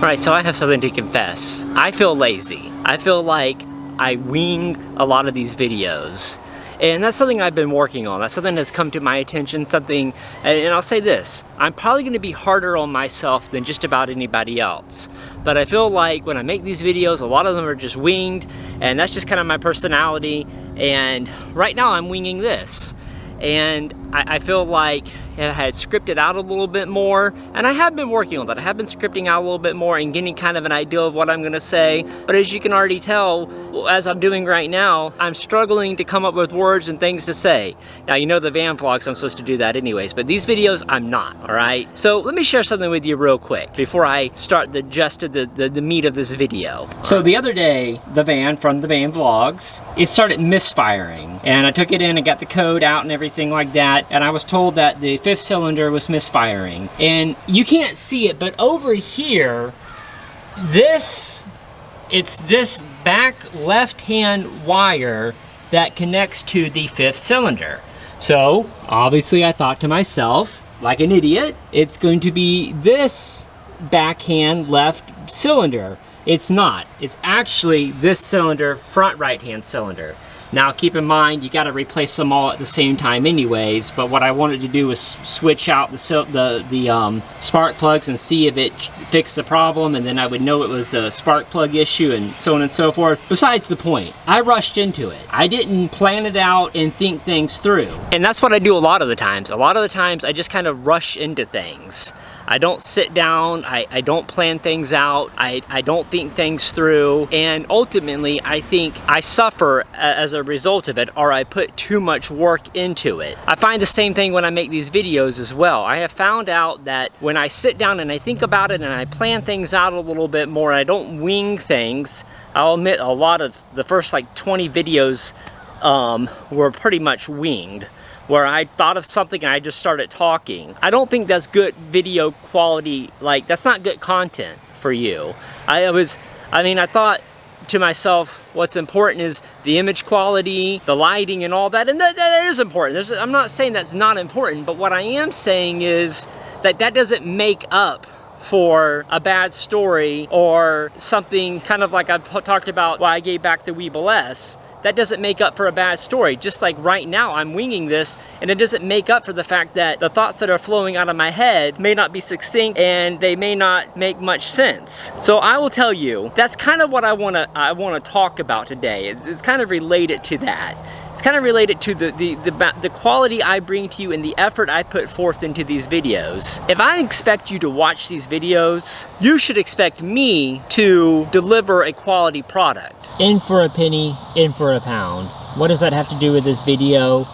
Alright, so I have something to confess. I feel lazy. I feel like I wing a lot of these videos. And that's something I've been working on. That's something that's come to my attention, and I'll say this, I'm probably gonna be harder on myself than just about anybody else. But I feel like when I make these videos, a lot of them are just winged, and that's just kind of my personality. And right now I'm winging this. And I feel like I had scripted out a little bit more, and I have been working on that. I have been scripting out a little bit more and getting kind of an idea of what I'm gonna say. But as you can already tell, as I'm doing right now, I'm struggling to come up with words and things to say. Now, you know the van vlogs, I'm supposed to do that anyways, but these videos, I'm not, all right? So let me share something with you real quick before I start the gist of the meat of this video. So the other day, the van from the van vlogs, it started misfiring, and I took it in and got the code out and everything like that, and I was told that the fifth cylinder was misfiring. And you can't see it, but over here, it's this back left-hand wire that connects to the fifth cylinder. So obviously I thought to myself, like an idiot, it's going to be this backhand left cylinder. It's not. It's actually this cylinder, front right-hand cylinder. Now keep in mind, you gotta replace them all at the same time anyways, but what I wanted to do was switch out the spark plugs and see if it fixed the problem, and then I would know it was a spark plug issue and so on and so forth. Besides the point, I rushed into it. I didn't plan it out and think things through. And that's what I do a lot of the times. A lot of the times I just kind of rush into things. I don't sit down, I don't plan things out, I don't think things through, and ultimately I think I suffer as a result of it, or I put too much work into it. I find the same thing when I make these videos as well. I have found out that when I sit down and I think about it and I plan things out a little bit more, I don't wing things. I'll admit a lot of the first like 20 videos were pretty much winged, where I thought of something and I just started talking. I don't think that's good video quality, like that's not good content for you. I thought to myself, what's important is the image quality, the lighting and all that, and that is important. I'm not saying that's not important, but what I am saying is that doesn't make up for a bad story or something kind of like I've talked about why I gave back the Weeble S. That doesn't make up for a bad story. Just like right now, I'm winging this, and it doesn't make up for the fact that the thoughts that are flowing out of my head may not be succinct and they may not make much sense. So I will tell you, that's kind of what I wanna talk about today. It's kind of related to that. It's kind of related to the quality I bring to you and the effort I put forth into these videos. If I expect you to watch these videos, you should expect me to deliver a quality product. In for a penny, in for a pound. What does that have to do with this video?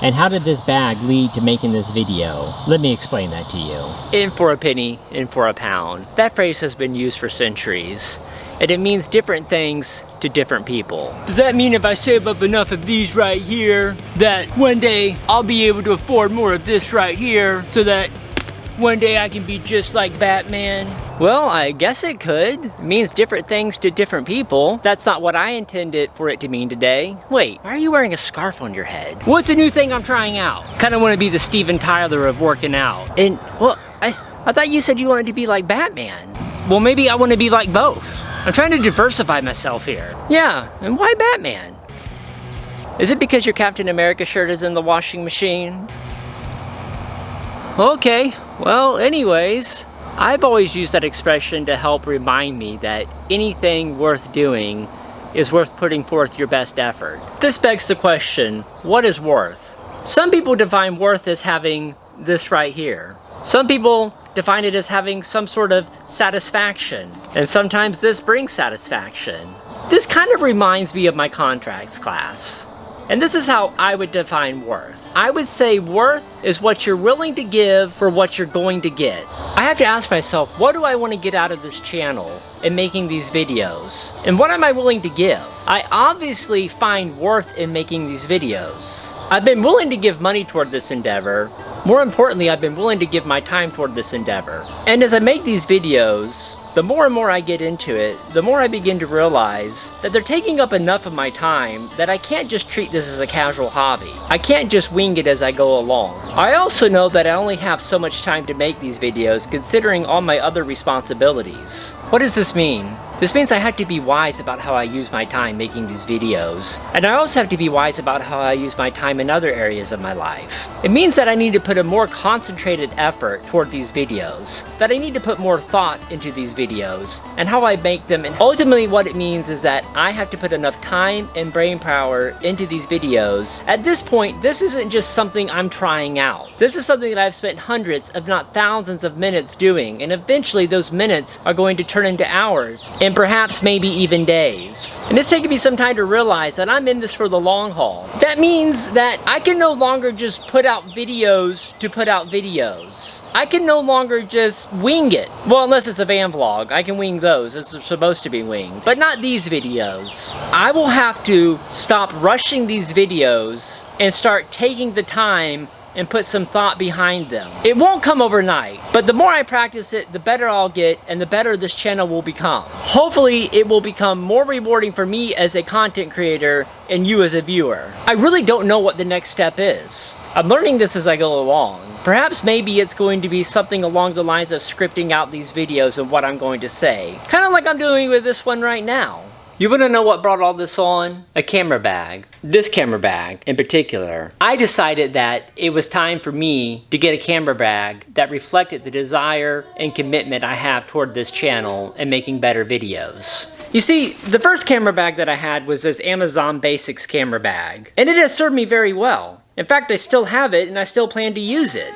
And how did this bag lead to making this video? Let me explain that to you. In for a penny, in for a pound. That phrase has been used for centuries, and it means different things to different people. Does that mean if I save up enough of these right here, that one day I'll be able to afford more of this right here, so that one day I can be just like Batman? Well, I guess it could. It means different things to different people. That's not what I intended for it to mean today. Wait, why are you wearing a scarf on your head? What's a new thing I'm trying out? Kind of want to be the Steven Tyler of working out. And, well, I thought you said you wanted to be like Batman. Well, maybe I want to be like both. I'm trying to diversify myself here. Yeah, and why Batman? Is it because your Captain America shirt is in the washing machine? Okay, well, anyways, I've always used that expression to help remind me that anything worth doing is worth putting forth your best effort. This begs the question, what is worth? Some people define worth as having this right here. Some people define it as having some sort of satisfaction, and sometimes this brings satisfaction. This kind of reminds me of my contracts class, and this is how I would define worth. I would say worth is what you're willing to give for what you're going to get. I have to ask myself, what do I want to get out of this channel in making these videos? And what am I willing to give? I obviously find worth in making these videos. I've been willing to give money toward this endeavor. More importantly, I've been willing to give my time toward this endeavor. And as I make these videos, the more and more I get into it, the more I begin to realize that they're taking up enough of my time that I can't just treat this as a casual hobby. I can't just wing it as I go along. I also know that I only have so much time to make these videos considering all my other responsibilities. What does this mean? This means I have to be wise about how I use my time making these videos. And I also have to be wise about how I use my time in other areas of my life. It means that I need to put a more concentrated effort toward these videos, that I need to put more thought into these videos, and how I make them. And ultimately what it means is that I have to put enough time and brain power into these videos. At this point, this isn't just something I'm trying out. This is something that I've spent hundreds, if not thousands of minutes doing, and eventually those minutes are going to turn into hours, and perhaps maybe even days. And it's taken me some time to realize that I'm in this for the long haul. That means that I can no longer just put out videos to put out videos. I can no longer just wing it. Well, unless it's a van vlog, I can wing those as they're supposed to be winged, but not these videos. I will have to stop rushing these videos and start taking the time and put some thought behind them. It won't come overnight, but the more I practice it, the better I'll get and the better this channel will become. Hopefully, it will become more rewarding for me as a content creator and you as a viewer. I really don't know what the next step is. I'm learning this as I go along. Perhaps maybe it's going to be something along the lines of scripting out these videos and what I'm going to say. Kind of like I'm doing with this one right now. You want to know what brought all this on? A camera bag. This camera bag in particular. I decided that it was time for me to get a camera bag that reflected the desire and commitment I have toward this channel and making better videos. You see, the first camera bag that I had was this Amazon Basics camera bag, and it has served me very well. In fact, I still have it and I still plan to use it.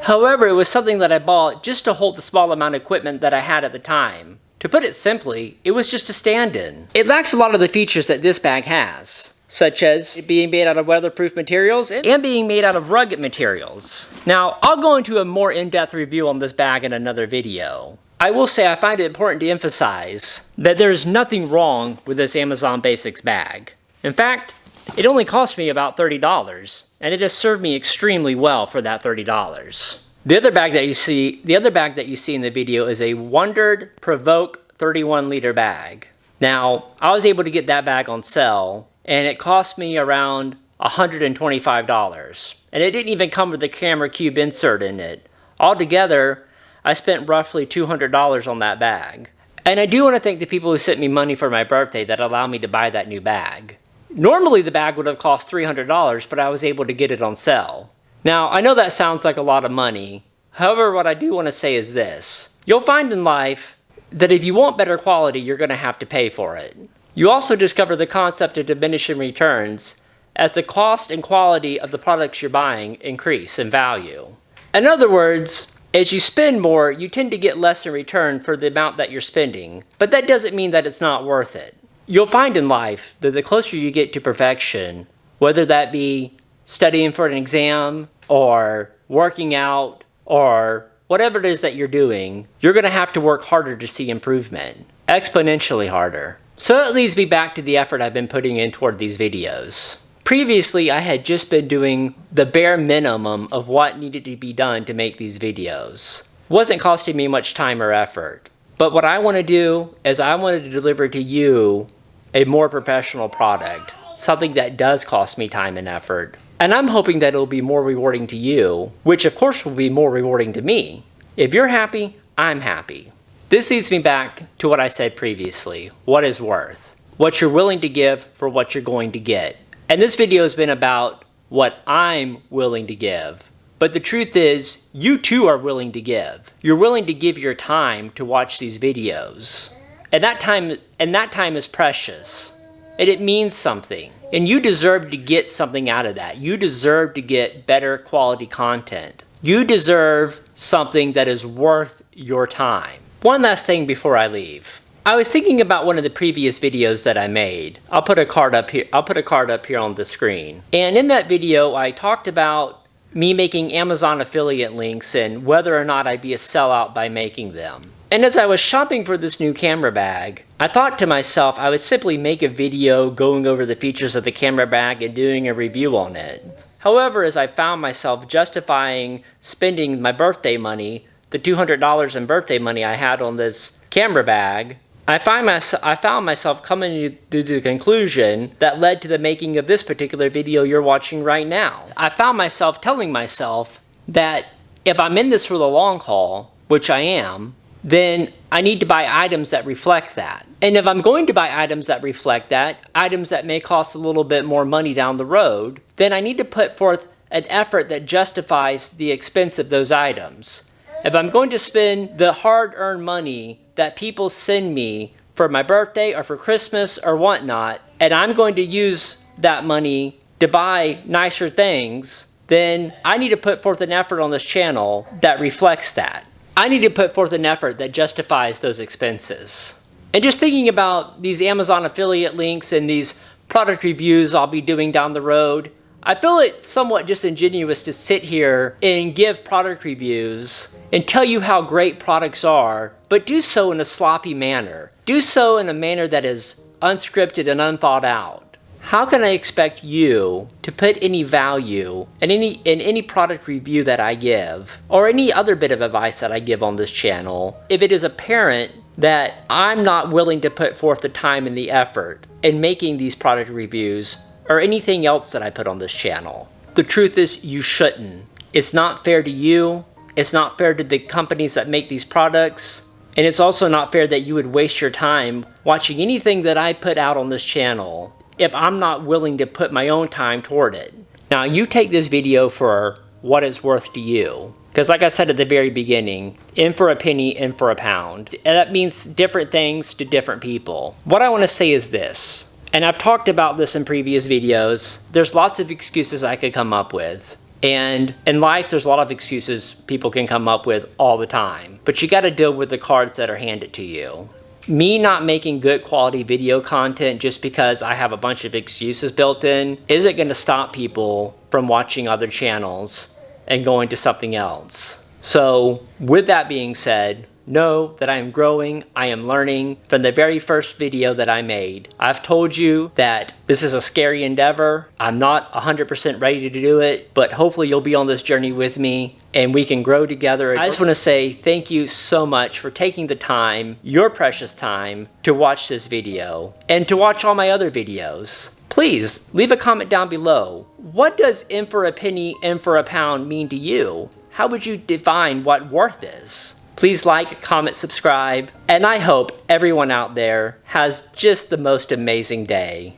However, it was something that I bought just to hold the small amount of equipment that I had at the time. To put it simply, it was just a stand-in. It lacks a lot of the features that this bag has, such as it being made out of weatherproof materials and being made out of rugged materials. Now, I'll go into a more in-depth review on this bag in another video. I will say I find it important to emphasize that there is nothing wrong with this Amazon Basics bag. In fact, it only cost me about $30, and it has served me extremely well for that $30. The other bag that you see in the video is a Wondered Provoke 31-liter bag. Now, I was able to get that bag on sale, and it cost me around $125. And it didn't even come with the camera cube insert in it. Altogether, I spent roughly $200 on that bag. And I do want to thank the people who sent me money for my birthday that allowed me to buy that new bag. Normally, the bag would have cost $300, but I was able to get it on sale. Now, I know that sounds like a lot of money. However, what I do want to say is this. You'll find in life that if you want better quality, you're going to have to pay for it. You also discover the concept of diminishing returns as the cost and quality of the products you're buying increase in value. In other words, as you spend more, you tend to get less in return for the amount that you're spending, but that doesn't mean that it's not worth it. You'll find in life that the closer you get to perfection, whether that be studying for an exam, or working out, or whatever it is that you're doing, you're going to have to work harder to see improvement. Exponentially harder. So that leads me back to the effort I've been putting in toward these videos. Previously, I had just been doing the bare minimum of what needed to be done to make these videos. It wasn't costing me much time or effort. But what I want to do is I want to deliver to you a more professional product. Something that does cost me time and effort. And I'm hoping that it'll be more rewarding to you, which of course will be more rewarding to me. If you're happy, I'm happy. This leads me back to what I said previously. What is worth? What you're willing to give for what you're going to get. And this video has been about what I'm willing to give. But the truth is, you too are willing to give. You're willing to give your time to watch these videos. And that time is precious. And it means something. And you deserve to get something out of that. You deserve to get better quality content. You deserve something that is worth your time. One last thing before I leave. I was thinking about one of the previous videos that I made. I'll put a card up here on the screen. And in that video, I talked about me making Amazon affiliate links and whether or not I'd be a sellout by making them. And as I was shopping for this new camera bag, I thought to myself I would simply make a video going over the features of the camera bag and doing a review on it. However, as I found myself justifying spending my birthday money the $200 in birthday money I had on this camera bag, I found myself coming to the conclusion that led to the making of this particular video you're watching right now. I found myself telling myself that if I'm in this for the long haul, which I am, then I need to buy items that reflect that. And if I'm going to buy items that reflect that, items that may cost a little bit more money down the road, then I need to put forth an effort that justifies the expense of those items. If I'm going to spend the hard-earned money that people send me for my birthday or for Christmas or whatnot, and I'm going to use that money to buy nicer things, then I need to put forth an effort on this channel that reflects that. I need to put forth an effort that justifies those expenses. And just thinking about these Amazon affiliate links and these product reviews I'll be doing down the road, I feel it's somewhat disingenuous to sit here and give product reviews and tell you how great products are, but do so in a sloppy manner. Do so in a manner that is unscripted and unthought out. How can I expect you to put any value in any product review that I give, or any other bit of advice that I give on this channel, if it is apparent that I'm not willing to put forth the time and the effort in making these product reviews or anything else that I put on this channel? The truth is, you shouldn't. It's not fair to you. It's not fair to the companies that make these products. And it's also not fair that you would waste your time watching anything that I put out on this channel if I'm not willing to put my own time toward it. Now, you take this video for what it's worth to you. Because like I said at the very beginning, in for a penny, in for a pound. And that means different things to different people. What I want to say is this, and I've talked about this in previous videos, there's lots of excuses I could come up with. And in life, there's a lot of excuses people can come up with all the time. But you got to deal with the cards that are handed to you. Me not making good quality video content just because I have a bunch of excuses built in isn't going to stop people from watching other channels and going to something else. So with that being said, know that I am growing, I am learning from the very first video that I made. I've told you that this is a scary endeavor. I'm not 100% ready to do it, but hopefully you'll be on this journey with me and we can grow together. I just want to say thank you so much for taking the time, your precious time, to watch this video and to watch all my other videos. Please leave a comment down below. What does in for a penny, in for a pound mean to you? How would you define what worth is? Please like, comment, subscribe, and I hope everyone out there has just the most amazing day.